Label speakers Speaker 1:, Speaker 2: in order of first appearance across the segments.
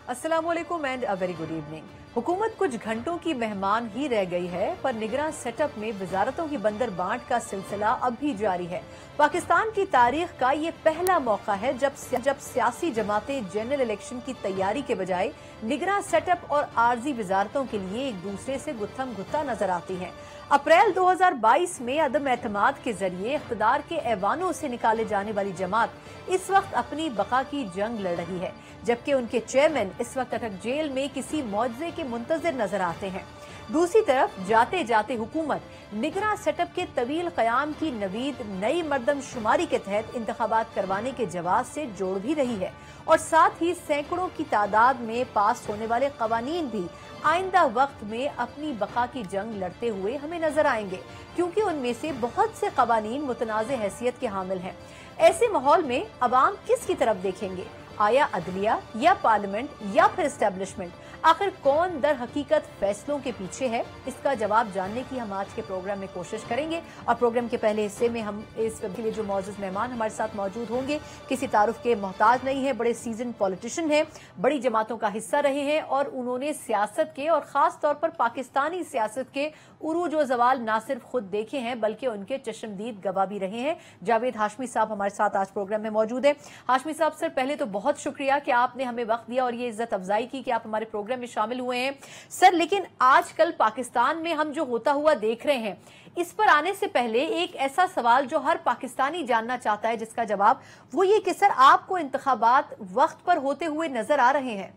Speaker 1: अस्सलामुअलैकुम and a very good evening. हुकूमत कुछ घंटों की मेहमान ही रह गई है, पर निगरान सेटअप में वजारतों की बंदर बांट का सिलसिला अब भी जारी है। पाकिस्तान की तारीख का ये पहला मौका है जब सियासी जमातें जनरल इलेक्शन की तैयारी के बजाय निगरान सेटअप और आर्जी वजारतों के लिए एक दूसरे से गुत्थम गुत्ता नजर आती हैं। अप्रैल 2022 में अदम एतमाद के जरिए इख्तदार के ऐवानों से निकाले जाने वाली जमात इस वक्त अपनी बका की जंग लड़ रही है, जबकि उनके चेयरमैन इस वक्त अटक जेल में किसी मुआवजे के मुंतजर नजर आते हैं। दूसरी तरफ जाते जाते हुकूमत निगरान सेटअप के तवील कयाम की नवीद नई मर्दमशुमारी के तहत इंतखाबात करवाने के जवाब से जोड़ भी रही है, और साथ ही सैकड़ों की तादाद में पास होने वाले कवानीन भी आइंदा वक्त में अपनी बका की जंग लड़ते हुए हमें नजर आएंगे, क्योंकि उनमें से बहुत से कवानीन मुतनाज़े हैसियत के हामिल हैं। ऐसे माहौल में अवाम किसकी तरफ देखेंगे? आया अदलिया या पार्लियामेंट या फिर एस्टेब्लिशमेंट? आखिर कौन दर हकीकत फैसलों के पीछे है? इसका जवाब जानने की हम आज के प्रोग्राम में कोशिश करेंगे। और प्रोग्राम के पहले हिस्से में हम इस के लिए जो मौजूद मेहमान हमारे साथ मौजूद होंगे किसी तारुफ के मोहताज नहीं है, बड़े सीजन पॉलिटिशियन हैं, बड़ी जमातों का हिस्सा रहे हैं और उन्होंने सियासत के और खास तौर पर पाकिस्तानी सियासत के उरूज व जवाल ना सिर्फ खुद देखे हैं बल्कि उनके चश्मदीद गवाह भी रहे हैं। जावेद हाशमी साहब हमारे साथ आज प्रोग्राम में मौजूद है। हाशमी साहब, सर पहले तो बहुत शुक्रिया कि आपने हमें वक्त दिया और ये इज्जत अफजाई की कि आप हमारे प्रोग्राम में शामिल हुए हैं। सर, लेकिन आजकल पाकिस्तान में हम जो होता हुआ देख रहे हैं, इस पर आने से पहले एक ऐसा सवाल जो हर पाकिस्तानी जानना चाहता है जिसका जवाब वो ये कि सर आपको इंतखाबात वक्त पर होते हुए नजर आ रहे हैं?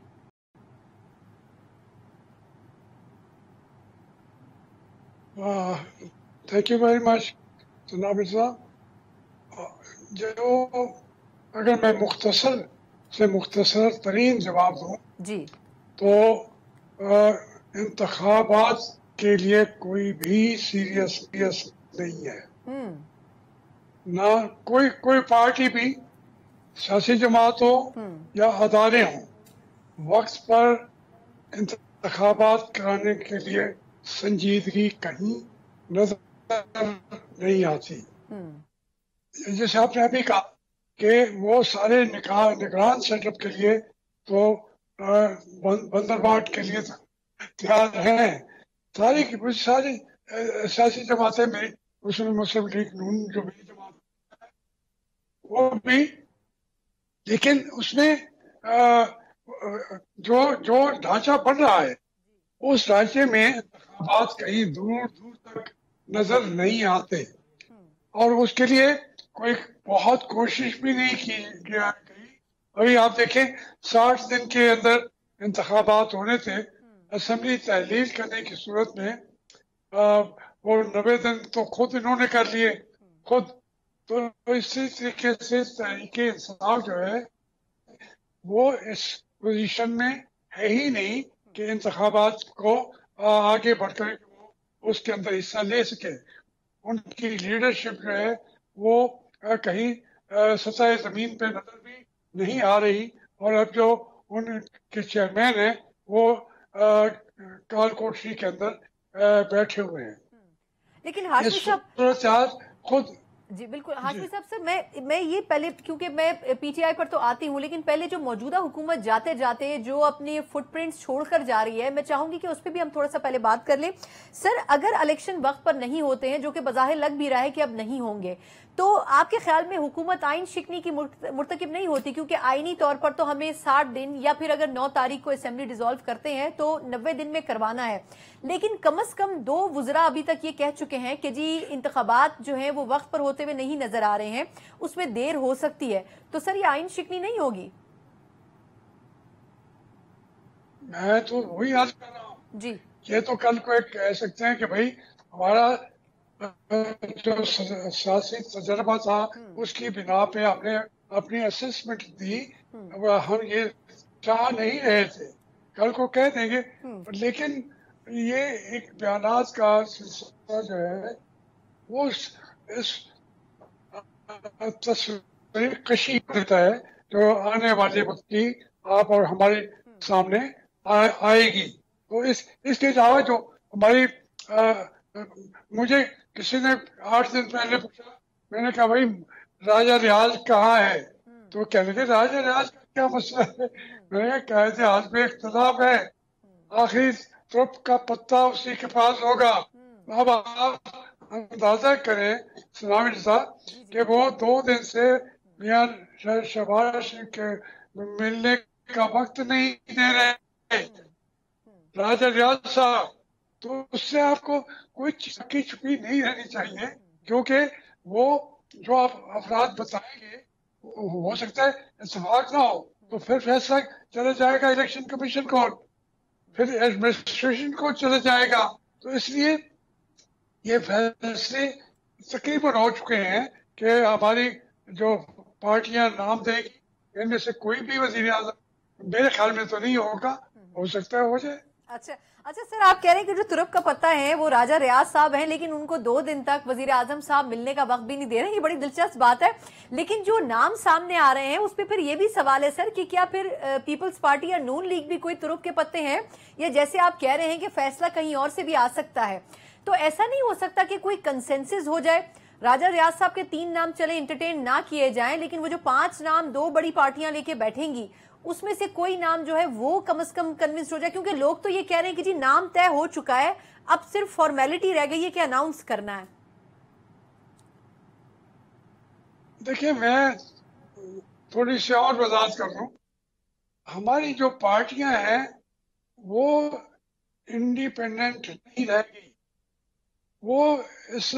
Speaker 2: थैंक यू वेरी मच जनाब मिर्जा। जो अगर मैं मुख्तसर से मुख्तसर तरीन जवाब दूँ
Speaker 1: जी,
Speaker 2: तो इंतखाबात के लिए कोई भी सीरियस नहीं है, ना कोई पार्टी भी, सियासी जमात हो या अदारे हों, वक्त पर इंतखाबात कराने के लिए संजीदगी कहीं नजर नहीं आती। जैसे आपने अभी कहा कि वो सारे निगरान सेटअप के लिए तो बंदरबाट के लिए तैयार हैं, सारी सियासी जमातें में, उसमें मुस्लिम लीग नून जो भी जमात वो भी, लेकिन उसमें जो ढांचा बन रहा है उस ढांचे में इंतखाबात कहीं दूर तक नजर नहीं आते, और उसके लिए कोई बहुत कोशिश भी नहीं की गई। अभी आप देखें 60 दिन के अंदर इंतखाबात होने थे, असेंबली तहलील करने की सूरत में वो 90 दिन तो खुद इन्होंने कर लिए खुद। तो इसी तरीके से तहरीके इंसाफ जो है वो इस पोजीशन में है ही नहीं कि इंतखाबात को आगे बढ़कर उसके अंदर हिस्सा ले सके। उनकी लीडरशिप जो है वो कहीं सतह जमीन पे नजर भी नहीं आ रही, और अब जो उनके चेयरमैन है वो काल कोठरी के अंदर बैठे हुए हैं।
Speaker 1: लेकिन हाशमी साहब
Speaker 2: खुद
Speaker 1: जी बिल्कुल, हाशमी साहब सर मैं ये पहले, क्योंकि मैं पीटीआई पर तो आती हूँ, लेकिन पहले जो मौजूदा हुकूमत जाते जाते जो अपनी फुटप्रिंट्स छोड़कर जा रही है, मैं चाहूंगी कि उस पर भी हम थोड़ा सा पहले बात कर लें। सर, अगर इलेक्शन वक्त पर नहीं होते हैं, जो कि बज़ाहिर लग भी रहा है कि अब नहीं होंगे, तो आपके ख्याल में हुकूमत आइन शिकनी की मुर्तकिब नहीं होती? क्योंकि आईनी तौर पर तो हमें 60 दिन या फिर अगर 9 तारीख को असेंबली डिसॉल्व करते हैं तो 90 दिन में करवाना है, लेकिन कम से कम 2 वुज़रा अभी तक ये कह चुके हैं कि जी इंतखाबात जो है वो वक्त पर होते हुए नहीं नजर आ रहे हैं, उसमें देर हो सकती है। तो सर ये आइन शिकनी नहीं होगी?
Speaker 2: मैं तो वही अर्ज कर रहा हूँ
Speaker 1: जी,
Speaker 2: ये तो कल को एक कह सकते हैं कि भाई हमारा जो सियासी तजर्बा था उसकी बिना पे हमने अपनी असेसमेंट दी, हम ये चाह नहीं रहे थे, कल को कह देंगे। लेकिन ये एक बयानात का सिलसिला जो है वो इस तस्वीर कशी देता है जो आने वाले वक्त की आप और हमारे सामने आएगी। तो इसके अलावा जो हमारी मुझे किसी ने 8 दिन पहले पूछा, मैंने कहा भाई राजा रियाज कहाँ है, तो कहने लगे राजा रियाज का क्या मसला है, میرے قائد اعظم میں اختلاف ہے، آخری ترپ کا پتا اسی کے پاس ہوگا. اب آپ اندازہ کریں سلام صاحب کہ وہ 2 دن سے میاں شہباز شریف کے ملنے کا وقت نہیں دے رہے راجہ ریاض صاحب. تو اس سے آپ کو کوئی چکی چھپی نہیں رہنی چاہیے، کیونکہ وہ جو آپ افراد بتائیں گے ہو سکتا ہے اتفاق نہ ہو، تو پھر فیصلہ چلا جائے گا الیکشن کمیشن کو، پھر ایڈمنسٹریشن کو چلا جائے گا. تو اس لیے یہ فیصلے تقریباً ہو چکے ہیں کہ ہماری جو پارٹیاں نام دیں گی ان میں سے کوئی بھی وزیر اعظم میرے خیال میں تو نہیں ہوگا، ہو سکتا ہے ہو جائے.
Speaker 1: اچھا اچھا سر، آپ کہہ رہے ہیں کہ جو ترپ کا پتہ ہے وہ راجہ ریاض صاحب ہیں، لیکن ان کو 2 دن تک وزیر اعظم صاحب ملنے کا وقت بھی نہیں دے رہے. یہ بڑی دلچسپ بات ہے. لیکن جو نام سامنے آ رہے ہیں اس پہ پھر یہ بھی سوال ہے سر کہ کیا پھر پیپلز پارٹی یا نون لیگ بھی کوئی ترپ کے پتے ہیں، یا جیسے آپ کہہ رہے ہیں کہ فیصلہ کہیں اور سے بھی آ سکتا ہے، تو ایسا نہیں ہو سکتا کہ کوئی کنسنسس ہو جائے؟ راجہ ریاض صاحب کے 3 نام چلے انٹرٹین نہ کیے جائیں، لیکن وہ جو 5 نام 2 بڑی پارٹیاں لے کے بیٹھیں گی اس میں سے کوئی نام جو ہے وہ کم از کم کنونس ہو جائے. کیونکہ لوگ تو یہ کہہ رہے ہیں کہ جی نام طے ہو چکا ہے، اب صرف فارمیلٹی رہ گئی ہے کہ اناؤنس کرنا ہے.
Speaker 2: دیکھیں میں تھوڑی سی اور وضاحت کر دوں. ہماری جو پارٹیاں ہیں وہ انڈیپینڈنٹ نہیں رہ گئی، وہ اس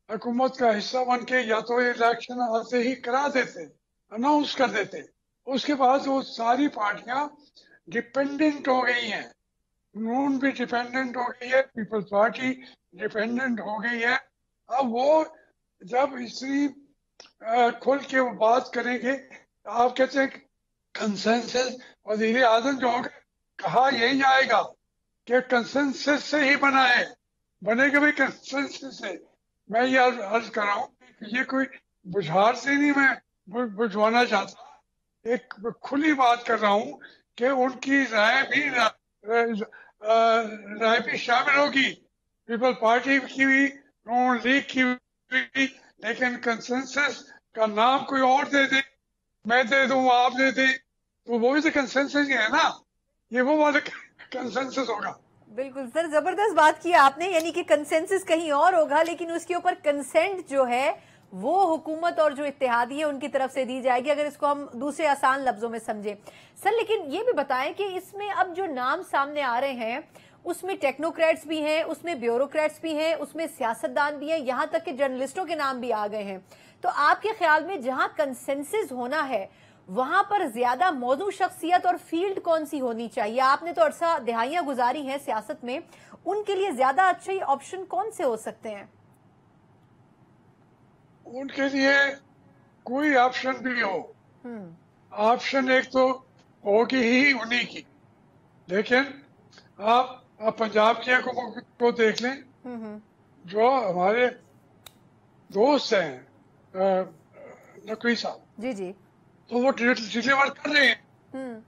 Speaker 2: حکومت کا حصہ بن کے یا تو الیکشن آتے ہی کرا دیتے، اناؤنس کر دیتے. اس کے بعد وہ ساری پارٹیاں ڈیپینڈنٹ ہو گئی ہیں. نون بھی ڈیپینڈنٹ ہو گئی ہے، پیپلز پارٹی ڈیپینڈنٹ ہو گئی ہے. اب وہ جب اسی کھل کے وہ بات کریں گے، آپ کہتے ہیں کنسنسس وزیر اعظم جو ہوگا کہا یہی آئے گا کہ کنسنسس سے ہی بنا ہے، بنے گا بھی کنسنسس سے. میں یہ عرض کر رہا ہوں کہ یہ کوئی بجھار سے نہیں میں بجھوانا چاہتا، ایک کھلی بات کر رہا ہوں کہ ان کی رائے بھی شامل ہوگی، پیپل پارٹی کی بھی، نون لیگ کی بھی. لیکن کنسنسس کا نام کوئی اور دے دے، میں دے دوں آپ دے دیں، تو وہ بھی تو کنسنسس ہی ہے نا، یہ وہ والا کنسنسس ہوگا.
Speaker 1: بالکل سر، زبردست بات کی آپ نے، یعنی کہ کنسنسس کہیں اور ہوگا لیکن اس کے اوپر کنسنٹ جو ہے وہ حکومت اور جو اتحادی ہے ان کی طرف سے دی جائے گی، اگر اس کو ہم دوسرے آسان لفظوں میں سمجھیں. سر لیکن یہ بھی بتائیں کہ اس میں اب جو نام سامنے آ رہے ہیں اس میں ٹیکنوکریٹس بھی ہیں، اس میں بیوروکریٹس بھی ہیں، اس میں سیاستدان بھی ہیں، یہاں تک کہ جرنلسٹوں کے نام بھی آ گئے ہیں. تو آپ کے خیال میں جہاں کنسنسس ہونا ہے وہاں پر زیادہ موضوع شخصیت اور فیلڈ کون سی ہونی چاہیے؟ آپ نے تو عرصہ دہائیاں گزاری ہیں سیاست میں، ان کے لیے زیادہ اچھے آپشن کون سے ہو سکتے ہیں؟
Speaker 2: ان کے لیے کوئی آپشن بھی ہو، آپشن ایک تو ہوگی ہی انہی کی. لیکن آپ پنجاب کی حکومت کو دیکھ لیں، جو ہمارے دوست ہیں نقوی صاحب،
Speaker 1: جی جی،
Speaker 2: تو وہ ڈیلیور کر رہے ہیں،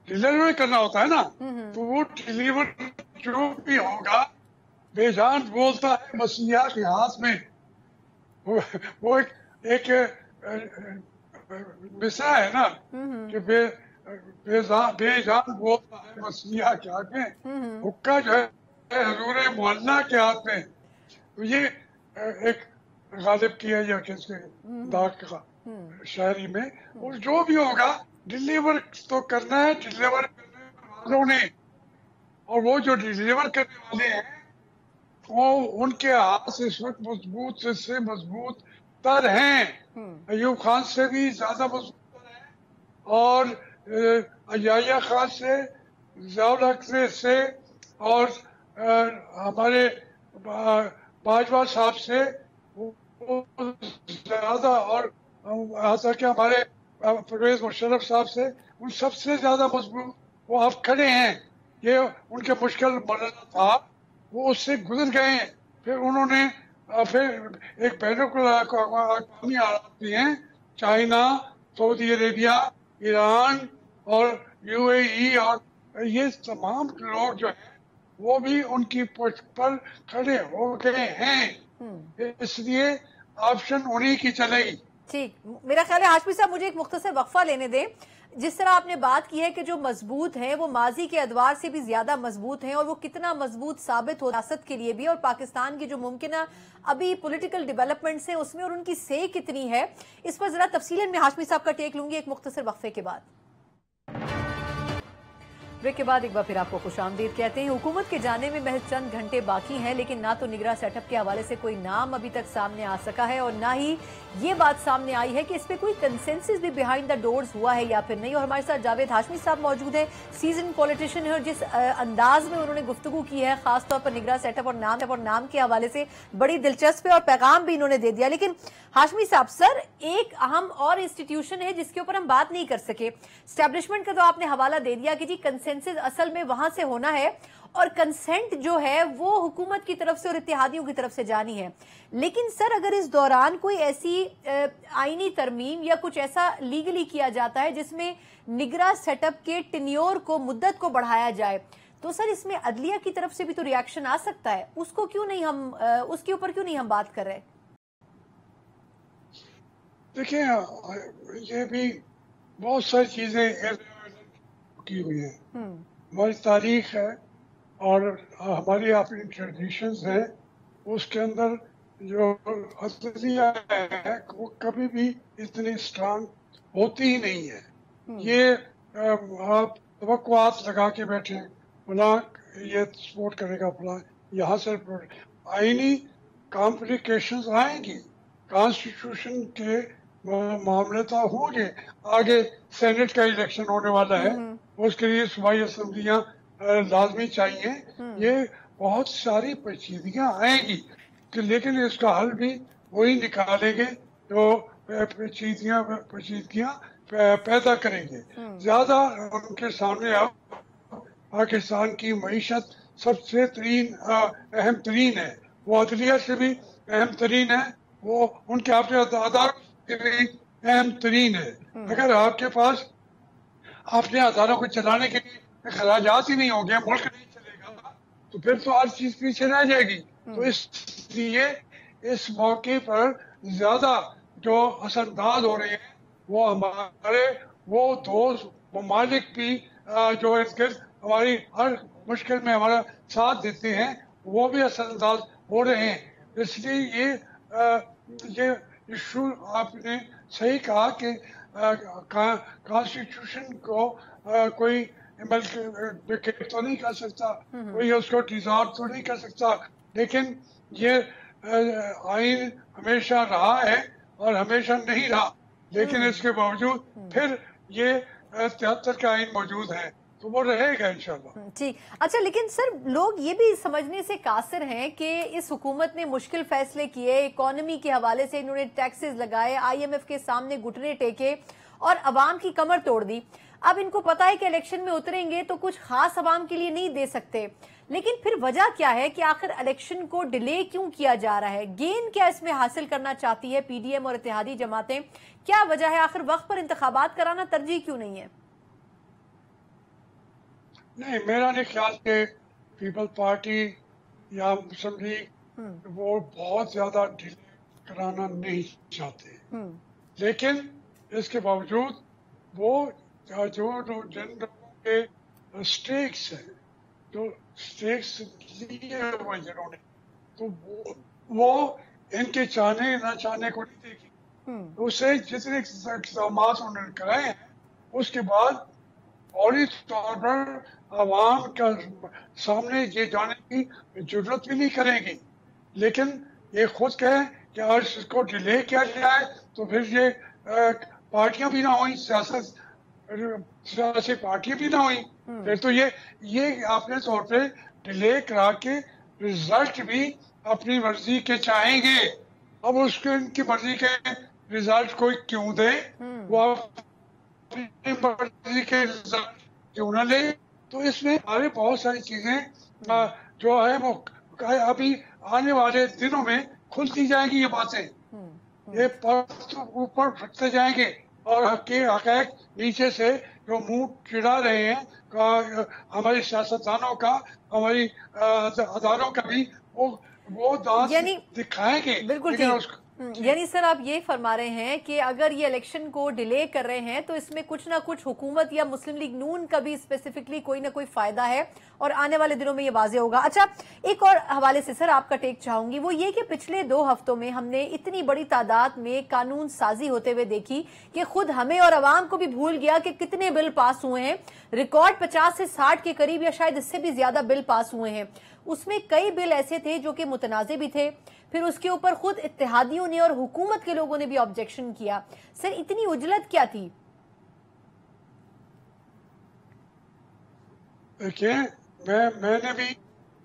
Speaker 2: ڈیلیور کرنا ہوتا ہے نا، تو وہ ڈیلیور جو بھی ہوگا بے جان بولتا ہے مسیحا کے ہاتھ میں. وہ ایک مصرع ہے نا کہ بے جان بولتا ہے مسیحا کے ہاتھ میں، حکا جو ہے حضور معلیٰ کے ہاتھ میں. تو یہ ایک غالب کی ہے یا کس کے داغ کا شاعری میں، اور جو بھی ہوگا ڈیلیور تو کرنا ہے، ڈیلیور کرنے والوں نے، اور وہ جو ڈیلیور کرنے والے ہیں وہ ان کے ہاتھ اس وقت مضبوط سے مضبوط تر ہیں، ایوب خان سے بھی زیادہ مضبوط تر ہیں، اور عیاض خان سے، ضیاء الحق سے، اور ہمارے باجوہ صاحب سے زیادہ، اور ایسا کہ ہمارے پرویز مشرف صاحب سے، ان سب سے زیادہ مضبوط وہ آپ کھڑے ہیں. یہ ان کے مشکل مرحلہ تھا، وہ اس سے گزر گئے ہیں. پھر انہوں نے پھر ایک بین الاقوامی حالات بھی ہیں، چائنا، سعودی عربیہ، ایران اور UAE، اور یہ تمام لوگ جو ہیں وہ بھی ان کی پشت پر کھڑے ہو گئے ہیں. اس لیے آپشن انہی کی چلے گی.
Speaker 1: ٹھیک، میرا خیال ہے ہاشمی صاحب مجھے ایک مختصر وقفہ لینے دیں. जिस तरह आपने बात की है कि जो मजबूत हैं वो माजी के अदवार से भी ज्यादा मजबूत हैं, और वो कितना मजबूत साबित हो रियासत के लिए भी और पाकिस्तान की जो मुमकिन अभी पॉलिटिकल डेवलपमेंट्स हैं उसमें, और उनकी से कितनी है, इस पर जरा तफसीलन में हाशमी साहब का टेक लूंगी एक मुख्तसर वक्फे के बाद। ब्रेक के बाद एक बार फिर आपको खुशामदीद कहते हैं। हुकूमत के जाने में महज चंद घंटे बाकी हैं, लेकिन ना तो निगरां सेटअप के हवाले से कोई नाम अभी तक सामने आ सका है और ना ही ये बात सामने आई है कि इस पे कोई कंसेंसस भी बिहाइंड द डोर्स हुआ है या फिर नहीं। और हमारे साथ जावेद हाशमी साहब मौजूद हैं, सीजन पॉलिटिशियन है, और जिस अंदाज में उन्होंने गुफ्तगू की है खासतौर पर निगरां सेटअप और नाम के हवाले से बड़ी दिलचस्प है और पैगाम भी इन्होंने दे दिया। लेकिन हाशमी साहब, सर एक अहम और इंस्टीट्यूशन है जिसके ऊपर हम बात नहीं कर सके, एस्टैब्लिशमेंट का तो आपने हवाला दे दिया कि जी कंसेंसस असल में वहां से होना है और कंसेंट जो है वो हुकूमत की तरफ से और इत्तेहादियों की तरफ से जानी है। लेकिन सर अगर इस दौरान कोई ऐसी आईनी तरमीम या कुछ ऐसा लीगली किया जाता है जिसमें निगरां सेटअप के टेन्योर को, मुद्दत को बढ़ाया जाए, तो सर इसमें अदलिया की तरफ से भी तो रिएक्शन आ सकता है, उसको क्यों नहीं हम उसके ऊपर क्यों नहीं हम बात कर रहे?
Speaker 2: देखिए, ये भी बहुत सारी चीजें की हुई है, हमारी तारीख है और हमारी अपनी ट्रेडिशंस है, उसके अंदर जो अदलिया है वो कभी भी इतनी स्ट्रांग होती ही नहीं है। ये आप तवक्कुआत लगा के बैठे, फला ये सपोर्ट करेगा, फला यहाँ से आईनी कॉम्प्लिकेशंस आएंगी, कॉन्स्टिट्यूशन के मामले तो होंगे, आगे सेनेट का इलेक्शन होने वाला है, उसके लिए सूबाई असम्बलियां लाजमी चाहिए, ये बहुत सारी पेचीदगियां आएंगी, लेकिन इसका हल भी वही निकालेंगे जो पेचीदगियां पैदा करेंगे। ज्यादा उनके सामने अब पाकिस्तान की मईशत सबसे अहम तरीन है, वो अदलिया से भी अहम तरीन है, वो उनके अपने अदालत के भी अहम तरीन है। अगर आपके पास अपने अदालतों को चलाने के लिए खराजात ही नहीं होंगे, मुल्क नहीं चलेगा, तो फिर तो हर चीज पीछे रह जाएगी। तो इसलिए इस मौके पर ज्यादा जो असरअंदाज हो रहे हैं वो हमारे वो दोस्त ममालिक भी जो इर्द गिर्द हमारी हर मुश्किल में हमारा साथ देते हैं, वो भी असरअंदाज हो रहे हैं। इसलिए ये इशू आपने सही कहा कि कॉन्स्टिट्यूशन को कोई तो नहीं कर सकता, कोई उसको डिसॉल्व तो नहीं कर सकता, लेकिन ये आइन हमेशा रहा है और हमेशा नहीं रहा, लेकिन इसके बावजूद फिर ये 73 का आइन मौजूद है, तो वो रहेगा इंशाल्लाह।
Speaker 1: ठीक, अच्छा, लेकिन सर लोग ये भी समझने से कासिर हैं कि इस हुकूमत ने मुश्किल फैसले किए, इकोनॉमी के हवाले से इन्होंने टैक्सेस लगाए, IMF के सामने घुटने टेके और अवाम की कमर तोड़ दी। अब इनको पता है कि इलेक्शन में उतरेंगे तो कुछ खास अवाम के लिए नहीं दे सकते, लेकिन फिर वजह क्या है कि आखिर इलेक्शन को डिले क्यों किया जा रहा है? गेन क्या इसमें हासिल करना चाहती है PDM और इत्तेहादी जमातें? क्या वजह है? आखिर वक्त पर इंतखाबात कराना तरजीह क्यों नहीं है?
Speaker 2: नहीं, मेरा नहीं ख्याल कि पीपल पार्टी या मुस्लिम लीग वो बहुत ज्यादा डिले कराना नहीं चाहते, लेकिन इसके बावजूद वो जो जिन लोगों के स्टेक्स हैं, जो स्टेक्स लिए हुए जिन्होंने, तो वो इनके चाहने ना चाहने को नहीं देखी, उससे जितने इक़दाम उन्होंने कराए हैं उसके बाद फौरी तौर पर आवाम का सामने ये जाने की जरूरत भी नहीं करेगी, लेकिन ये खुद कहें कि आज इसको डिले किया जाए तो फिर ये पार्टियां भी ना हुई, सियासी पार्टियां भी ना हुई, फिर तो ये अपने तौर पे डिले करा के रिजल्ट भी अपनी मर्जी के चाहेंगे। अब उसके इनकी मर्जी के रिजल्ट कोई क्यों दे, वो अपनी मर्जी के रिजल्ट क्यों ना ले? तो इसमें हमारे बहुत सारी चीजें जो है वो अभी आने वाले दिनों में खुलती जाएंगी, ये बातें ये ऊपर फटते जाएंगे और हक़ाइक़ नीचे से जो मुंह चिढ़ा रहे हैं हमारी सियासतदानों का, हमारी अदारों का भी वो दांत दिखाएंगे,
Speaker 1: बिल्कुल, यानी सर आप ये फरमा रहे हैं कि अगर ये इलेक्शन को डिले कर रहे हैं तो इसमें कुछ ना कुछ हुकूमत या मुस्लिम लीग नून का भी स्पेसिफिकली कोई ना कोई फायदा है और आने वाले दिनों में ये वाजे होगा। अच्छा, एक और हवाले से सर आपका टेक चाहूंगी, वो ये कि पिछले 2 हफ्तों में हमने इतनी बड़ी तादाद में कानून साजी होते हुए देखी कि खुद हमें और अवाम को भी भूल गया कि कितने बिल पास हुए हैं। रिकॉर्ड 50 से 60 के करीब या शायद इससे भी ज्यादा बिल पास हुए हैं। उसमें कई बिल ऐसे थे जो कि मुतनाज़े भी थे, फिर उसके ऊपर खुद इत्तेहादियों ने और हुकूमत के लोगों ने भी ऑब्जेक्शन किया। सर इतनी उजलत क्या थी?
Speaker 2: देखिए, मैंने भी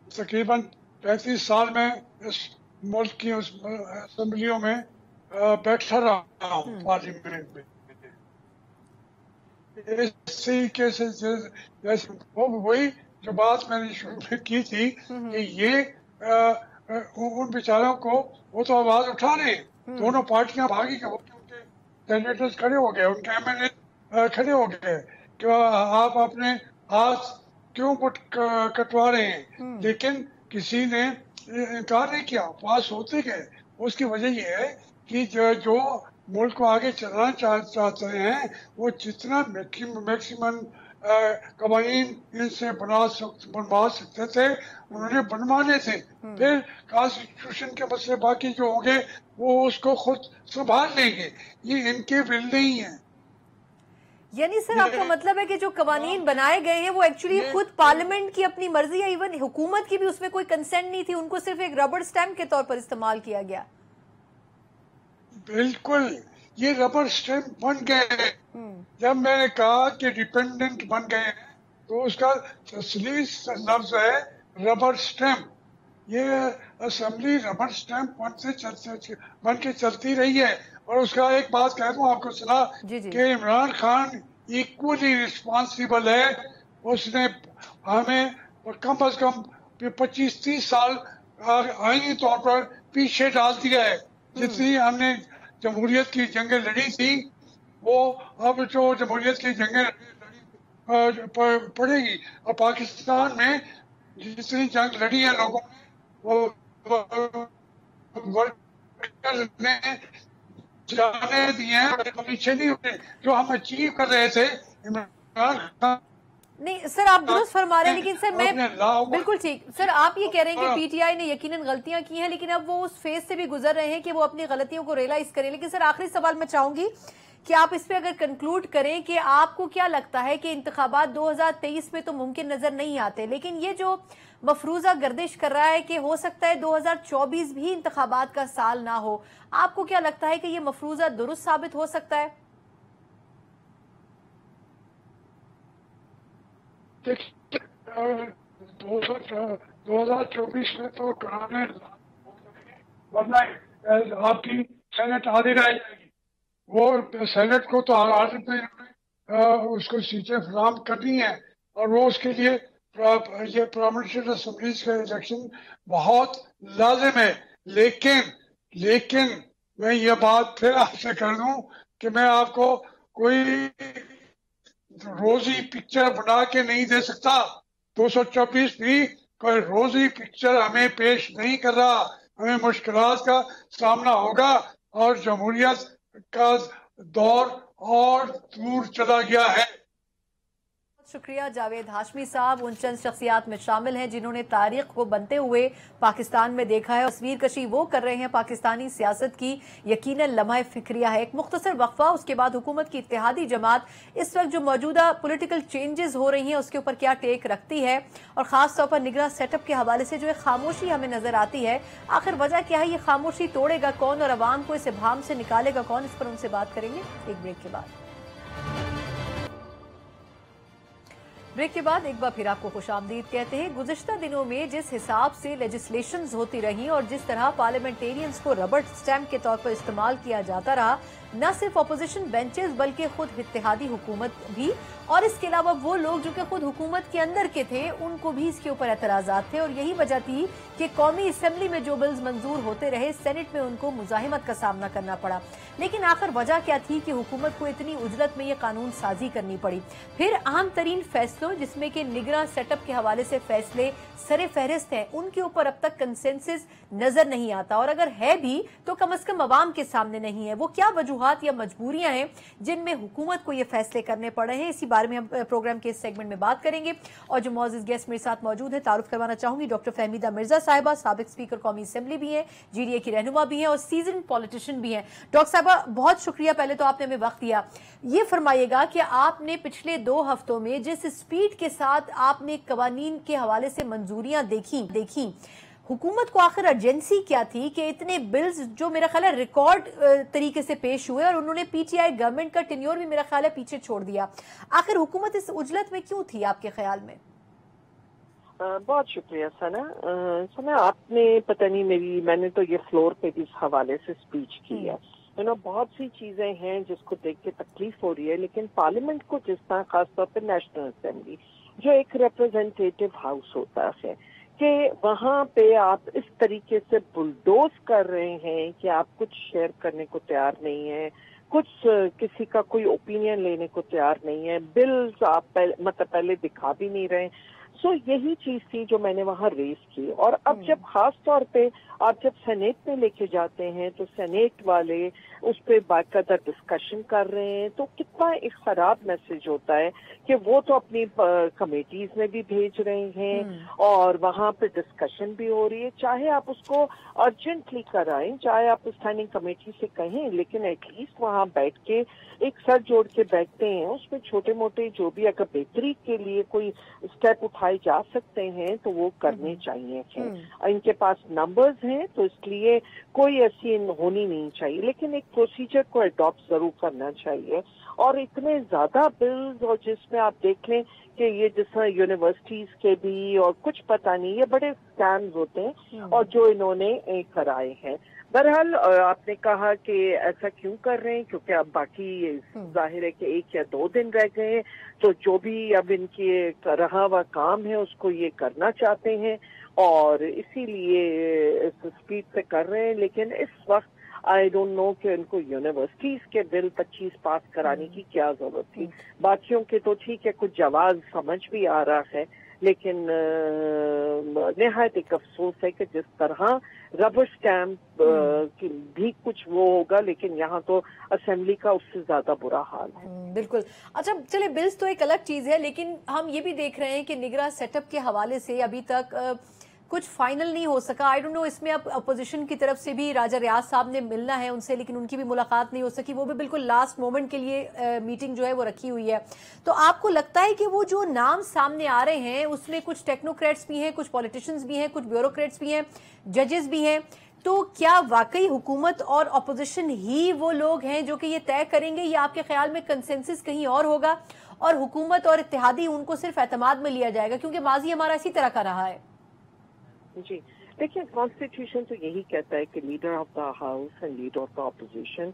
Speaker 2: तकरीबन 35 साल में इस मुल्क की उस असेंबलियों में बैठा रहा हूँ पार्लियामेंट में। इस तरीके से जैसे वही जो बात मैंने शुरू में की थी कि ये उन बेचारों को वो तो आवाज उठा रहे हैं, दोनों पार्टियां भागी के उनके कैंडिडेट्स खड़े हो गए, उनके एमएलए खड़े हो गए कि आप अपने हाथ क्यों कटवा रहे हैं, लेकिन किसी ने इनकार नहीं किया, पास होते गए। उसकी वजह यह है कि जो मुल्क को आगे चलाना चाहते हैं वो जितना मैक्सिमम कवानीन इनसे बनवा सकते थे उन्होंने बनवाने थे। फिर कॉन्स्टिट्यूशन के मसले बाकी जो होंगे वो उसको खुद संभाल लेंगे, ये इनके बिल नहीं है।
Speaker 1: यानी सर आपका मतलब है कि जो कवानीन बनाए गए हैं वो एक्चुअली खुद पार्लियामेंट की अपनी मर्जी या इवन हुकूमत की भी उसमें कोई कंसेंट नहीं थी, उनको सिर्फ एक रबर स्टैम्प के तौर पर इस्तेमाल किया गया।
Speaker 2: बिल्कुल, ये रबर स्टैम्प बन गए। जब मैंने कहा कि डिपेंडेंट बन गए तो उसका असली लफ्ज है रबर स्टैम्प। ये असेंबली रबर स्टैम्प बन के चलती रही है। और उसका एक बात कह दूं आपको सुना कि इमरान खान इक्वली रिस्पॉन्सिबल है। उसने हमें कम से कम 25-30 साल आईनी तौर पर पीछे डाल दिया है। जितनी हमने जमहूरियत की जंगें लड़ी थी वो अब जो जमहूरियत की जंगें पड़ेगी। और पाकिस्तान में जितनी जंग लड़ी है लोगों ने वो वर्कर्स ने जाने दिए हैं, पीछे नहीं हुए। जो हम अचीव कर रहे थे इमरान खान
Speaker 1: नहीं सर आप दुरुस्त फरमा रहे हैं, लेकिन सर मैं बिल्कुल ठीक सर आप ये कह रहे हैं कि पीटीआई ने यकीनन गलतियां की हैं, लेकिन अब वो उस फेज से भी गुजर रहे हैं कि वो अपनी गलतियों को रियलाइज करें। लेकिन सर आखिरी सवाल मैं चाहूंगी कि आप इस पे अगर कंक्लूड करें कि आपको क्या लगता है कि इंतखाबात 2023 में तो मुमकिन नजर नहीं आते, लेकिन ये जो मफरूजा गर्दिश कर रहा है कि हो सकता है 2024 भी इंतखाबात का साल ना हो, आपको क्या लगता है कि ये मफरूजा दुरुस्त साबित हो सकता है?
Speaker 2: 2024 में तो कराने वरना आपकी सेनेट आधी रह जाएगी। वो सेनेट को तो हालात में उसको सीटें फराहम करनी है और वो उसके लिए ये पार्लियामेंट्री असेंबलीज का इलेक्शन बहुत लाजिम है। लेकिन मैं ये बात फिर आपसे कर दूं कि मैं आपको कोई रोजी पिक्चर बना के नहीं दे सकता। 224 भी कोई रोजी पिक्चर हमें पेश नहीं कर रहा। हमें मुश्किलात का सामना होगा और जमहूरियत का दौर और दूर चला गया है।
Speaker 1: शुक्रिया जावेद हाशमी साहब उन चंद शख्सियात में शामिल हैं जिन्होंने तारीख को बनते हुए पाकिस्तान में देखा है। तस्वीर कशी वो कर रहे हैं पाकिस्तानी सियासत की, यकीनन लम्हा फिक्रिया है। एक मुख्तसर वक्फा, उसके बाद हुकूमत की इत्तेहादी जमात इस वक्त जो मौजूदा पॉलिटिकल चेंजेस हो रही हैं उसके ऊपर क्या टेक रखती है और खास तौर पर निगरान सेटअप के हवाले से जो एक खामोशी हमें नजर आती है, आखिर वजह क्या है? ये खामोशी तोड़ेगा कौन और अवाम को इस इबहाम से निकालेगा कौन? इस पर उनसे बात करेंगे एक ब्रेक के बाद। ब्रेक के बाद एक बार फिर आपको खुशामदीद कहते हैं। गुज़िश्ता दिनों में जिस हिसाब से लेजिस्लेशंस होती रही और जिस तरह पार्लियामेंटेरियंस को रबर स्टैम्प के तौर पर इस्तेमाल किया जाता रहा, न सिर्फ अपोजिशन बेंचेस बल्कि खुद इत्तेहादी हुकूमत भी और इसके अलावा वो लोग जो कि खुद हुकूमत के अंदर के थे उनको भी इसके ऊपर एतराजात थे। और यही वजह थी कि कौमी असेंबली में जो बिल्स मंजूर होते रहे, सेनेट में उनको मुजाहिमत का सामना करना पड़ा। लेकिन आखिर वजह क्या थी कि हुकूमत को इतनी उजलत में ये कानून साजी करनी पड़ी? फिर अहम तरीन फैसलों दोस्तों, जिसमें कि निगरां सेटअप के हवाले से फैसले सरे फहरिस्त हैं, उनके ऊपर अब तक कंसेंसस नजर नहीं आता, और अगर है भी तो कम से कम अवाम के सामने नहीं है। वो क्या वजूहात या मजबूरियां हैं जिनमें हुकूमत को ये फैसले करने पड़े हैं, इसी बारे में हम प्रोग्राम के इस सेगमेंट में बात करेंगे। और जो मौजूद गेस्ट मेरे साथ मौजूद है, तारुफ करवाना चाहूंगी डॉक्टर फहमीदा मिर्जा साहिबा, साबिक स्पीकर कौमी असेंबली भी हैं, GDA की रहनुमा भी हैं और सीजन पॉलिटिशियन भी हैं। डॉक्टर साहिबा, बहुत शुक्रिया पहले तो आपने हमें वक्त दिया। ये फरमाइएगा कि आपने पिछले 2 हफ्तों में जिस स्पीड के साथ आपने कवानीन के हवाले से मंजूरियां देखी, हुकूमत को आखिर अर्जेंसी क्या थी कि इतने बिल्स जो मेरा ख्याल है रिकॉर्ड तरीके से पेश हुए, और उन्होंने PTI गवर्नमेंट का टेन्योर भी मेरा ख्याल है पीछे छोड़ दिया। आखिर हुकूमत इस उजलत में क्यों थी आपके ख्याल में?
Speaker 3: बहुत शुक्रिया सना, आपने पता नहीं मैंने तो ये फ्लोर पे भी इस हवाले से स्पीच की है। बहुत सी चीजें हैं जिसको देख के तकलीफ हो रही है, लेकिन पार्लियामेंट को जिस तरह खासतौर पर नेशनल असेंबली जो एक रिप्रेजेंटेटिव हाउस होता है कि वहाँ पे आप इस तरीके से बुलडोज कर रहे हैं कि आप कुछ शेयर करने को तैयार नहीं है, कुछ किसी का कोई ओपिनियन लेने को तैयार नहीं है, बिल्स आप पहले दिखा भी नहीं रहे। सो यही चीज थी जो मैंने वहाँ रेस की। और अब जब खास तौर पे आप जब सेनेट में लेके जाते हैं तो सेनेट वाले उस पर बाकायदा डिस्कशन कर रहे हैं, तो कितना एक खराब मैसेज होता है कि वो तो अपनी कमेटीज में भी भेज रहे हैं और वहाँ पे डिस्कशन भी हो रही है। चाहे आप उसको अर्जेंटली कराएं, चाहे आप स्टैंडिंग कमेटी से कहें, लेकिन एटलीस्ट वहाँ बैठ के एक सर जोड़ के बैठते हैं, उसमें छोटे मोटे जो भी अगर बेहतरी के लिए कोई स्टेप उठाए जा सकते हैं तो वो करने चाहिए। इनके पास नंबर्स हैं तो इसलिए कोई ऐसी होनी नहीं चाहिए, लेकिन एक प्रोसीजर को अडॉप्ट जरूर करना चाहिए। और इतने ज्यादा बिल्स, और जिसमें आप देख लें कि ये जिस तरह यूनिवर्सिटीज के भी और कुछ पता नहीं, ये बड़े स्कैम्स होते हैं और जो इन्होंने कराए हैं। बहरहाल आपने कहा कि ऐसा क्यों कर रहे हैं, क्योंकि अब बाकी जाहिर है कि 1 या 2 दिन रह गए हैं, तो जो भी अब इनके रहा हुआ काम है उसको ये करना चाहते हैं और इसीलिए इस स्पीड पे कर रहे हैं। लेकिन इस वक्त आई डोंट नो कि उनको यूनिवर्सिटीज के बिल 25 पास कराने की क्या जरूरत थी। बाकियों के तो ठीक है, कुछ जवाब समझ भी आ रहा है, लेकिन निहायत एक अफसोस है कि जिस तरह रबर स्टैम्प की भी कुछ वो होगा, लेकिन यहाँ तो असेंबली का उससे ज्यादा बुरा हाल है।
Speaker 1: बिल्कुल। अच्छा, चले बिल्स तो एक अलग चीज है, लेकिन हम ये भी देख रहे हैं कि निगरां सेटअप के हवाले से अभी तक कुछ फाइनल नहीं हो सका। आई डोंट नो, इसमें अब अपोजिशन की तरफ से भी राजा रियाज साहब ने मिलना है उनसे, लेकिन उनकी भी मुलाकात नहीं हो सकी, वो भी बिल्कुल लास्ट मोमेंट के लिए मीटिंग जो है वो रखी हुई है। तो आपको लगता है कि वो जो नाम सामने आ रहे हैं उसमें कुछ टेक्नोक्रेट्स भी हैं, कुछ पॉलिटिशियंस भी हैं, कुछ ब्यूरोक्रेट्स भी हैं, जजेस भी हैं, तो क्या वाकई हुकूमत और अपोजिशन ही वो लोग हैं जो कि ये तय करेंगे, या आपके ख्याल में कंसेंसस कहीं और होगा और हुकूमत और इत्तेहादी उनको सिर्फ एतमाद में लिया जाएगा, क्योंकि माजी हमारा इसी तरह का रहा है?
Speaker 3: जी देखिए, कॉन्स्टिट्यूशन तो यही कहता है कि leader of the house and leader of the opposition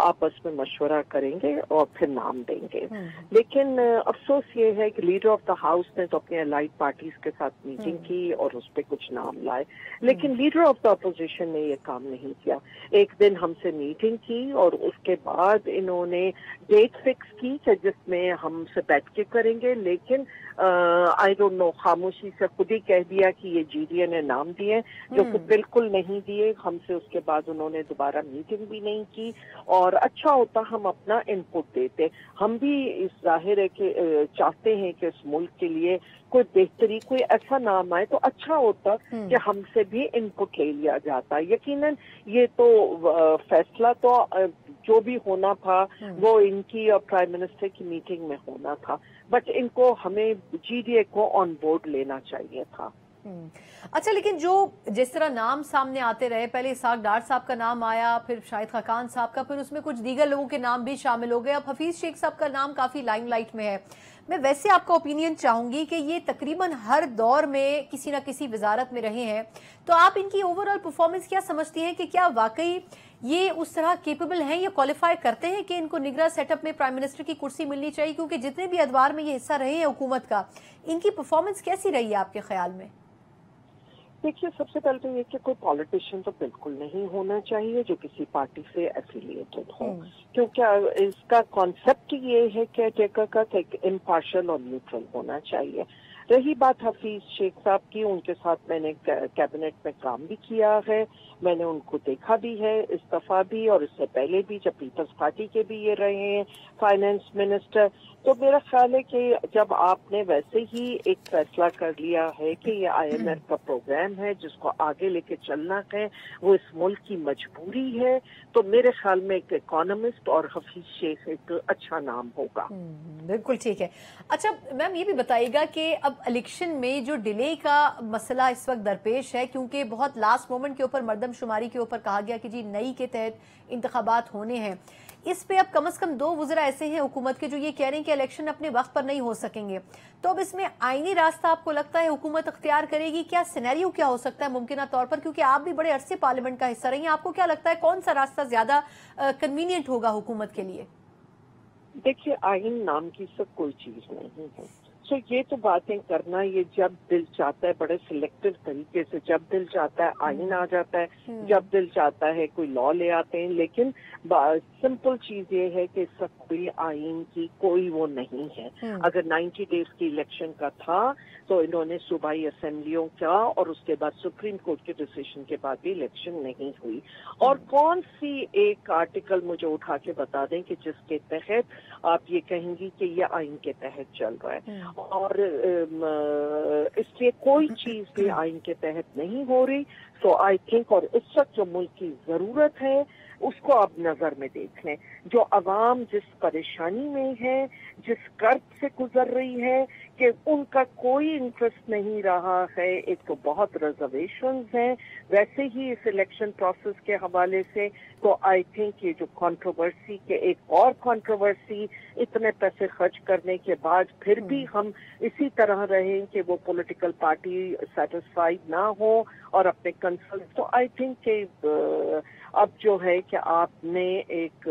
Speaker 3: आपस में मशवरा करेंगे और फिर नाम देंगे। लेकिन अफसोस ये है कि लीडर ऑफ द हाउस ने तो अपने अलाइड पार्टीज के साथ मीटिंग की और उस पर कुछ नाम लाए, लेकिन लीडर ऑफ द ऑपोजिशन ने ये काम नहीं किया। एक दिन हमसे मीटिंग की और उसके बाद इन्होंने डेट फिक्स की कि जिसमें हमसे बैठ के करेंगे, लेकिन आई डोंट नो, खामोशी से खुद ही कह दिया कि ये GDA ने नाम दिए, जो कि बिल्कुल नहीं दिए। हमसे उसके बाद उन्होंने दोबारा मीटिंग भी नहीं की, और अच्छा होता हम अपना इनपुट देते। हम भी इस जाहिर है कि चाहते हैं कि इस मुल्क के लिए कोई बेहतरी, कोई ऐसा नाम आए, तो अच्छा होता कि हमसे भी इनपुट ले लिया जाता। यकीनन ये तो फैसला तो जो भी होना था वो इनकी और प्राइम मिनिस्टर की मीटिंग में होना था, बट इनको हमें GDA को ऑन बोर्ड लेना चाहिए था।
Speaker 1: अच्छा, लेकिन जो जिस तरह नाम सामने आते रहे, पहले इसाक डार साहब का नाम आया, फिर शाहिद खाकान साहब का, फिर उसमें कुछ दीगर लोगों के नाम भी शामिल हो गए, अब हफीज शेख साहब का नाम काफी लाइमलाइट में है। मैं वैसे आपका ओपिनियन चाहूंगी कि ये तकरीबन हर दौर में किसी न किसी वजारत में रहे हैं, तो आप इनकी ओवरऑल परफॉर्मेंस क्या समझती हैं कि क्या वाकई ये उस तरह केपेबल हैं, ये क्वालिफाई करते हैं कि इनको निगरां सेटअप में प्राइम मिनिस्टर की कुर्सी मिलनी चाहिए? क्योंकि जितने भी अदवार में ये हिस्सा रहे हैं हुकूमत का, इनकी परफॉर्मेंस कैसी रही है आपके ख्याल में?
Speaker 3: دیکھیے سب سے پہلے تو یہ کہ کوئی پالیٹیشین تو بالکل نہیں ہونا چاہیے جو کسی پارٹی سے ایفیلیٹڈ ہو، کیونکہ اس کا کانسیپٹ یہ ہے کہ ٹیکر کا امپارشل اور نیوٹرل ہونا چاہیے۔ رہی بات حفیظ شیخ صاحب کی، ان کے ساتھ میں نے کیبنٹ میں کام بھی کیا ہے، میں نے ان کو دیکھا بھی ہے اس دفعہ بھی اور اس سے پہلے بھی جب پیپلز پارٹی کے بھی یہ رہے ہیں فائنانس منسٹر۔ تو میرا خیال ہے کہ جب آپ نے ویسے ہی ایک فیصلہ کر لیا ہے کہ یہ IMF کا پروگرام ہے جس کو آگے لے کے چلنا ہے، وہ اس ملک کی مجبوری ہے، تو میرے خیال میں ایک اکانومسٹ اور حفیظ شیخ ایک اچھا نام ہوگا۔
Speaker 1: بالکل ٹھیک ہے۔ اچھا میم یہ بھی بتائیے گا کہ اب الیکشن میں جو ڈیلے کا مسئلہ اس وقت درپیش ہے، کیونکہ بہت لاسٹ مومنٹ کے اوپر مردم شماری کے اوپر کہا گیا کہ جی نئی کے تحت انتخابات ہونے ہیں، اس پہ اب کم از کم 2 وزراء ایسے ہیں حکومت کے جو یہ کہہ رہے ہیں کہ الیکشن اپنے وقت پر نہیں ہو سکیں گے، تو اب اس میں آئینی راستہ آپ کو لگتا ہے حکومت اختیار کرے گی؟ کیا سینیریو کیا ہو سکتا ہے ممکنہ طور پر، کیونکہ آپ بھی بڑے عرصے پارلیمنٹ کا حصہ رہی ہیں، آپ کو کیا لگتا ہے کون سا راستہ زیادہ کنوینئنٹ ہوگا حکومت کے لیے؟
Speaker 3: دیکھیے آئین نام کی سب کوئی چیز نہیں ہے، سو یہ تو باتیں کرنا یہ جب دل چاہتا ہے بڑے سلیکٹو طریقے سے، جب دل چاہتا ہے آئین آ جاتا ہے، جب دل چاہتا ہے کوئی لا لے آتے ہیں، لیکن سمپل چیز یہ ہے کہ اس کا کوئی آئین کی کوئی وہ نہیں ہے۔ اگر 90 ڈیز کی الیکشن کا تھا تو انہوں نے صوبائی اسمبلیوں کا اور اس کے بعد سپریم کورٹ کے ڈیسیشن کے بعد بھی الیکشن نہیں ہوئی، اور کون سی ایک آرٹیکل مجھے اٹھا کے بتا دیں کہ جس کے تحت آپ یہ کہیں گی کہ یہ آئین کے تحت چل رہا ہے، اور اس لیے کوئی چیز بھی آئین کے تحت نہیں ہو رہی۔ سو آئی تھنک، اور اس وقت جو ملک کی ضرورت ہے اس کو آپ نظر میں دیکھ لیں، جو عوام جس پریشانی میں ہے، جس قرض سے گزر رہی ہے کہ ان کا کوئی انٹرسٹ نہیں رہا ہے، ایک تو بہت ریزرویشنز ہیں ویسے ہی اس الیکشن پروسیس کے حوالے سے، تو آئی تھنک یہ جو کنٹروورسی کے ایک اور کنٹروورسی اتنے پیسے خرچ کرنے کے بعد پھر بھی ہم اسی طرح رہیں کہ وہ پولیٹیکل پارٹی سیٹسفائیڈ نہ ہو اور اپنے کنسرن، تو آئی تھنک کہ اب جو ہے کہ آپ نے ایک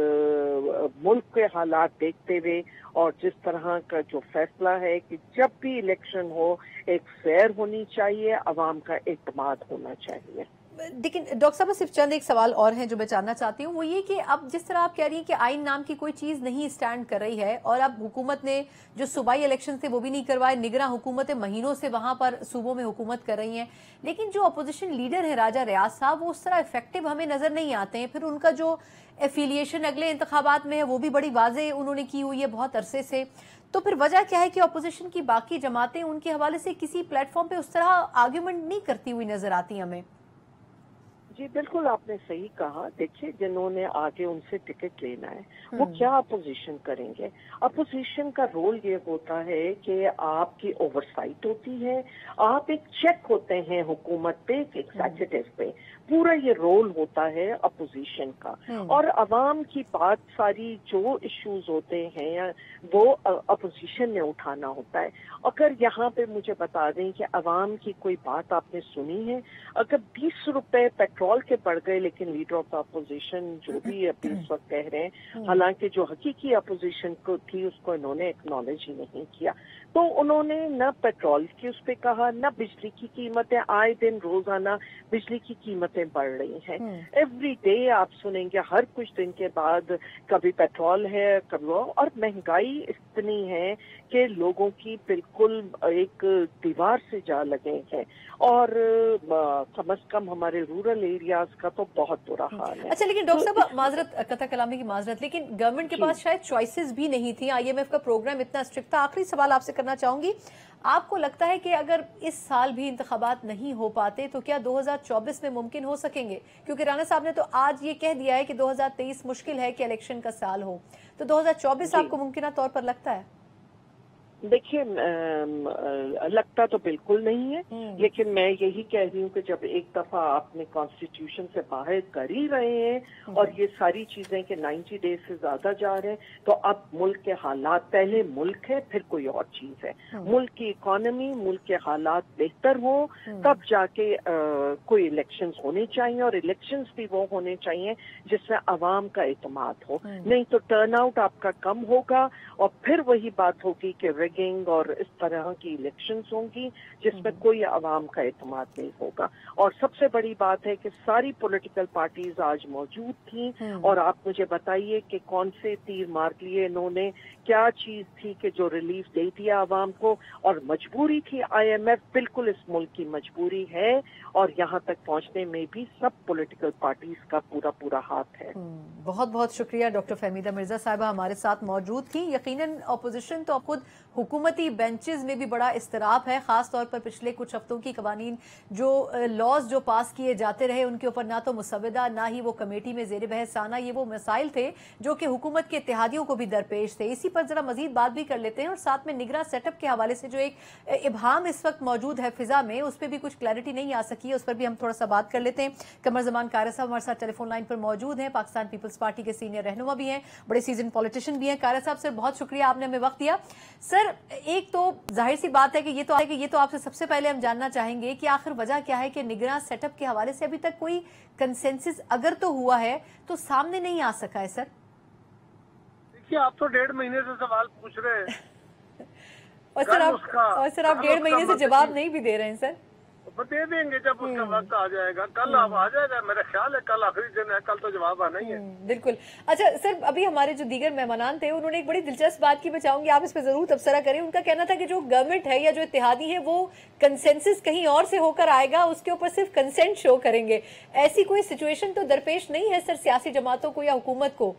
Speaker 3: ملک کے حالات دیکھتے ہوئے اور جس طرح کا جو فیصلہ ہے کہ جب بھی الیکشن ہو ایک فیئر ہونی چاہیے، عوام کا اعتماد ہونا چاہیے۔
Speaker 1: لیکن ڈاکٹر صاحب صرف چند ایک سوال اور ہیں جو میں جاننا چاہتی ہوں، وہ یہ کہ اب جس طرح آپ کہہ رہی ہیں کہ آئین نام کی کوئی چیز نہیں اسٹینڈ کر رہی ہے، اور اب حکومت نے جو صوبائی الیکشن تھے وہ بھی نہیں کروائے، نگراں حکومتیں مہینوں سے وہاں پر صوبوں میں حکومت کر رہی ہیں، لیکن جو اپوزیشن لیڈر ہیں راجہ ریاض صاحب وہ اس طرح افیکٹو ہمیں نظر نہیں آتے ہیں، پھر ان کا جو ایفیلیشن اگلے انتخابات میں ہے وہ بھی بڑی واضح انہوں نے کی ہوئی ہے بہت عرصے سے، تو پھر وجہ کیا ہے کہ اپوزیشن کی باقی جماعتیں ان کے حوالے سے کسی پلیٹ فارم پہ اس طرح آرگیومنٹ نہیں کرتی ہوئی نظر آتی ہمیں؟
Speaker 3: جی بالکل آپ نے صحیح کہا، دیکھیے جنہوں نے آگے ان سے ٹکٹ لینا ہے وہ کیا اپوزیشن کریں گے؟ اپوزیشن کا رول یہ ہوتا ہے کہ آپ کی اوور سائٹ ہوتی ہے، آپ ایک چیک ہوتے ہیں حکومت پہ، ایگزیکٹو پہ، پورا یہ رول ہوتا ہے اپوزیشن کا، اور عوام کی بات ساری جو ایشوز ہوتے ہیں وہ اپوزیشن نے اٹھانا ہوتا ہے۔ اگر یہاں پہ مجھے بتا دیں کہ عوام کی کوئی بات آپ نے سنی ہے؟ اگر 20 روپے پیٹرول کے بڑھ گئے لیکن لیڈر آف اپوزیشن جو بھی ابھی اس وقت کہہ رہے ہیں، حالانکہ جو حقیقی اپوزیشن کو تھی اس کو انہوں نے ایکنالج ہی نہیں کیا، تو انہوں نے نہ پیٹرول کی اس پہ کہا، نہ بجلی کی قیمتیں، آئے دن روزانہ بجلی کی قیمتیں بڑھ رہی ہیں، ایوری ڈے آپ سنیں گے ہر کچھ دن کے بعد کبھی پیٹرول ہے کبھی وہ، اور مہنگائی اتنی ہے کہ لوگوں کی بالکل ایک دیوار سے جا لگے ہیں، اور کم از کم ہمارے رورل ایریاز کا تو بہت برا حال ہے۔
Speaker 1: اچھا لیکن ڈاکٹر صاحب معذرت، قطع کلامی کی معذرت، لیکن گورنمنٹ کے پاس شاید چوائسز بھی نہیں تھیں، IMF کا پروگرام اتنا اسٹرکٹ تھا۔ آخری سوال آپ سے کرنا چاہوں گی، آپ کو لگتا ہے کہ اگر اس سال بھی انتخابات نہیں ہو پاتے تو کیا 2024 میں ممکن ہو سکیں گے؟ کیونکہ رانا صاحب نے تو آج یہ کہہ دیا ہے کہ 2023 مشکل ہے کہ الیکشن کا سال ہو، تو 2024 آپ کو ممکنہ طور پر لگتا ہے؟
Speaker 3: دیکھیے لگتا تو بالکل نہیں ہے، لیکن میں یہی کہہ رہی ہوں کہ جب ایک دفعہ آپ نے کانسٹیٹیوشن سے باہر کر ہی رہے ہیں اور یہ ساری چیزیں کہ 90 ڈیز سے زیادہ جا رہے ہیں، تو اب ملک کے حالات، پہلے ملک ہے پھر کوئی اور چیز ہے، ملک کی اکانومی، ملک کے حالات بہتر ہوں تب جا کے کوئی الیکشنز ہونے چاہیے، اور الیکشنز بھی وہ ہونے چاہیے جس میں عوام کا اعتماد ہو، نہیں تو ٹرن آؤٹ آپ کا کم ہوگا، اور پھر وہی بات ہوگی کہ टैगिंग और इस तरह की इलेक्शंस होंगी जिसमें कोई आवाम का एतमाद नहीं होगा। और सबसे बड़ी बात है कि सारी पॉलिटिकल पार्टीज आज मौजूद थी और आप मुझे बताइए कि कौन से तीर मार लिए इन्होंने, क्या चीज थी कि जो रिलीफ दे दिया आवाम को, और मजबूरी थी IMF, बिल्कुल इस मुल्क की मजबूरी है और यहाँ तक पहुँचने में भी सब पॉलिटिकल पार्टीज का पूरा हाथ है।
Speaker 1: बहुत बहुत शुक्रिया डॉक्टर फहमीदा मिर्जा साहिबा हमारे साथ मौजूद थी। यकीनन अपोजिशन तो खुद हुकूमती बेंचेस में भी बड़ा इस्तराब है, खास तौर पर पिछले कुछ हफ्तों की कवानीन जो लॉज जो पास किए जाते रहे उनके ऊपर ना तो मुसवदा ना ही वो कमेटी में जेर बहस आना, ये वो मसाइल थे जो कि हुकूमत के इत्तेहादियों को भी दरपेश थे। इसी पर जरा मजीद बात भी कर लेते हैं और साथ में निगरां सेटअप के हवाले से जो एक इबहाम इस वक्त मौजूद है फिजा में, उस पर भी कुछ क्लैरिटी नहीं आ सकी है, उस पर भी हम थोड़ा सा बात कर लेते हैं। कमर जमान कारी साहब हमारे साथ टेलीफोन लाइन पर मौजूद हैं, पाकिस्तान पीपल्स पार्टी के सीनियर रहनुमा भी हैं, बड़े सीजन पॉलिटिशियन भी हैं। कारी साहब सर बहुत शुक्रिया, आपने हमें वक्त दिया। सर एक तो जाहिर सी बात है कि ये तो आपसे सबसे पहले हम जानना चाहेंगे कि आखिर वजह क्या है कि निगरां सेटअप के हवाले से अभी तक कोई कंसेंसस अगर तो हुआ है तो सामने नहीं आ सका है। सर
Speaker 4: देखिए, आप तो 1.5 महीने से सवाल पूछ रहे हैं
Speaker 1: और सर आप 1.5 महीने से जवाब नहीं भी दे रहे हैं। सर
Speaker 4: दे देंगे जब उसका वक्त आ जाएगा, कल अब आ जाएगा, मेरा ख्याल है कल आखिरी दिन है, कल तो जवाब आना ही है।
Speaker 1: बिल्कुल। अच्छा सर, अभी हमारे जो दीगर मेहमान थे उन्होंने एक बड़ी दिलचस्प बात की, मैं चाहूंगी आप इस पर जरूर तबसरा करें। उनका कहना था कि जो गवर्नमेंट है या जो इत्तेहादी है वो कंसेंसस कहीं और से होकर आएगा, उसके ऊपर सिर्फ कंसेंट शो करेंगे। ऐसी कोई सिचुएशन तो दरपेश नहीं है सर सियासी जमातों को या हुकूमत को?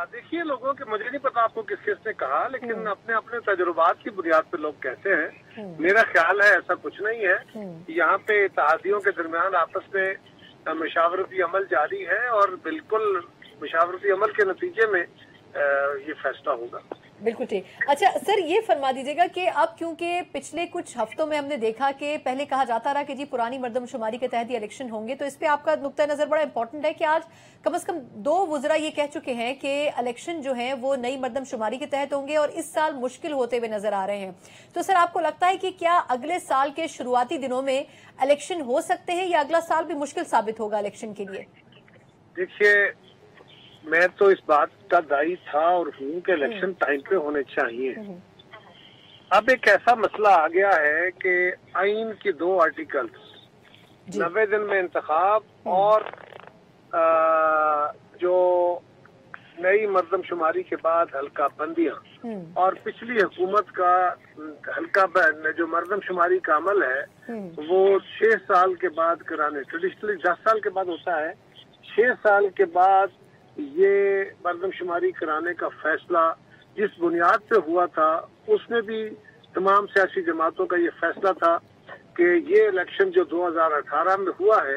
Speaker 4: देखिए, लोगों के, मुझे नहीं पता आपको किस किसने कहा, लेकिन अपने अपने तजुर्बात की बुनियाद पे लोग कहते हैं। मेरा ख्याल है ऐसा कुछ नहीं है। यहाँ पे इत्तेहादियों के दरमियान आपस में मशावरती अमल जारी है और बिल्कुल मशावरती अमल के नतीजे में ये फैसला होगा।
Speaker 1: बिल्कुल ठीक। अच्छा सर, ये फरमा दीजिएगा कि अब क्योंकि पिछले कुछ हफ्तों में हमने देखा कि पहले कहा जाता रहा कि जी पुरानी मर्दमशुमारी के तहत ही इलेक्शन होंगे, तो इस पे आपका नुक्ता नजर बड़ा इंपॉर्टेंट है कि आज कम से कम 2 वज़रा ये कह चुके हैं कि इलेक्शन जो है वो नई मर्दमशुमारी के तहत होंगे और इस साल मुश्किल होते हुए नजर आ रहे हैं। तो सर आपको लगता है कि क्या अगले साल के शुरुआती दिनों में इलेक्शन हो सकते हैं या अगला साल भी मुश्किल साबित होगा इलेक्शन के लिए?
Speaker 4: देखिए, मैं तो इस बात का दाई था और हूँ कि इलेक्शन टाइम पे होने चाहिए। अब एक ऐसा मसला आ गया है कि आइन के 2 आर्टिकल्स 90 दिन में इंतखाब और जो नई मर्दमशुमारी के बाद हल्का बंदियां और पिछली हुकूमत का हल्का जो मर्दमशुमारी का अमल है वो 6 साल के बाद कराने, ट्रेडिशनली 10 साल के बाद होता है, 6 साल के बाद ये मर्दमशुमारी कराने का फैसला जिस बुनियाद पे हुआ था उसमें भी तमाम सियासी जमातों का ये फैसला था कि ये इलेक्शन जो 2018 में हुआ है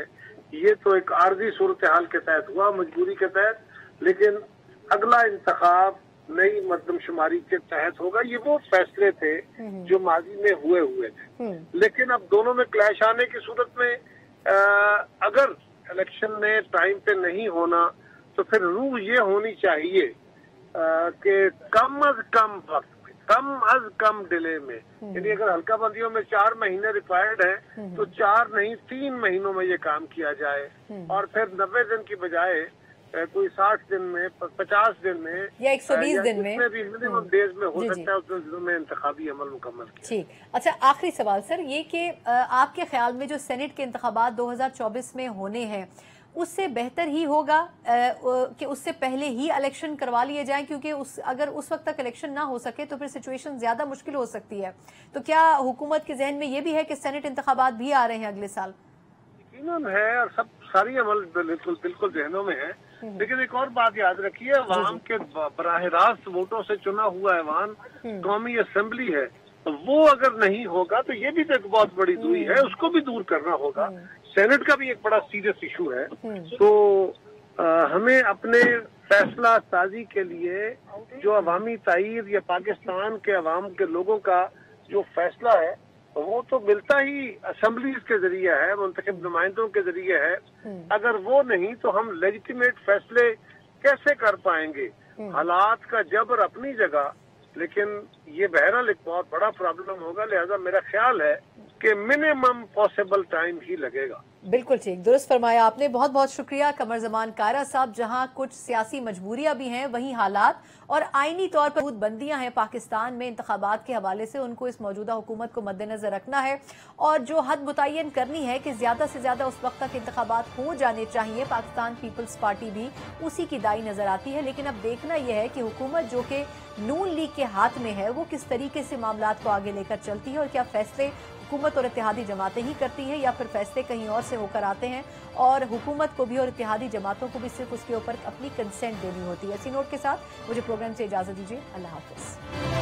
Speaker 4: ये तो एक आर्जी सूरत हाल के तहत हुआ, मजबूरी के तहत, लेकिन अगला इंतखाब नई मर्दमशुमारी के तहत होगा। ये वो फैसले थे जो माजी में हुए थे। लेकिन अब दोनों में क्लैश आने की सूरत में अगर इलेक्शन में टाइम पे नहीं होना तो फिर रूह ये होनी चाहिए कि कम अज कम वक्त में, कम अज कम डिले में, यानी अगर हल्का बंदियों में 4 महीने रिक्वायर्ड है तो 4 नहीं 3 महीनों में ये काम किया जाए और फिर 90 दिन की बजाय कोई 60 दिन में, 50 दिन में
Speaker 1: या 120 दिन में
Speaker 4: भी मिनिमम डेज में हो सकता है, उतने दिनों में इंतखाबी अमल मुकम्मल।
Speaker 1: ठीक। अच्छा, आखिरी सवाल सर, ये कि आपके ख्याल में जो सेनेट के इंतखाबात 2024 में होने हैं उससे बेहतर ही होगा कि उससे पहले ही इलेक्शन करवा लिए जाएं, क्योंकि अगर उस वक्त तक इलेक्शन ना हो सके तो फिर सिचुएशन ज्यादा मुश्किल हो सकती है। तो क्या हुकूमत के जहन में ये भी है कि सेनेट इंतखाबात भी आ रहे हैं अगले साल?
Speaker 4: यकीनन है और सब सारी अमल बिल्कुल जहनों में है, लेकिन एक और बात याद रखिए, अवाम के बराह रास्त वोटों से चुना हुआ ऐवान कौमी असेंबली है, वो अगर नहीं होगा तो ये भी तो एक बहुत बड़ी दूरी है, उसको भी दूर करना होगा। सेनेट का भी एक बड़ा सीरियस इशू है। तो हमें अपने फैसला साजी के लिए जो अवामी ताईद या पाकिस्तान के अवाम के लोगों का जो फैसला है वो तो मिलता ही असेंबलीज के जरिए है, मुंतखब नुमाइंदों के जरिए है। अगर वो नहीं तो हम लेजिटिमेट फैसले कैसे कर पाएंगे? हालात का जबर अपनी जगह, लेकिन ये बहरहाल एक बहुत बड़ा प्रॉब्लम होगा। लिहाजा मेरा ख्याल है कि मिनिमम पॉसिबल टाइम ही लगेगा।
Speaker 1: बिल्कुल ठीक, दुरुस्त फरमाया आपने। बहुत बहुत शुक्रिया कमर जमान कायरा साहब। जहां कुछ सियासी मजबूरियां भी हैं, वहीं हालात और आईनी तौर पर बंदियां हैं पाकिस्तान में इंतखाबात के हवाले से, उनको इस मौजूदा हुकूमत को मद्देनजर रखना है और जो हद मुतय्यन करनी है कि ज्यादा से ज्यादा उस वक्त तक इंतखाबात हो जाने चाहिए। पाकिस्तान पीपल्स पार्टी भी उसी की दाई नजर आती है, लेकिन अब देखना यह है कि हुकूमत जो कि नून लीग के हाथ में है वो किस तरीके से मामलात को आगे लेकर चलती है और क्या फैसले हुकूमत और इत्तेहादी जमातें ही करती हैं या फिर फैसले कहीं और से होकर आते हैं और हुकूमत को भी और इत्तेहादी जमातों को भी सिर्फ उसके ऊपर अपनी कंसेंट देनी होती है। इसी नोट के साथ मुझे प्रोग्राम से इजाजत दीजिए। अल्लाह हाफिज।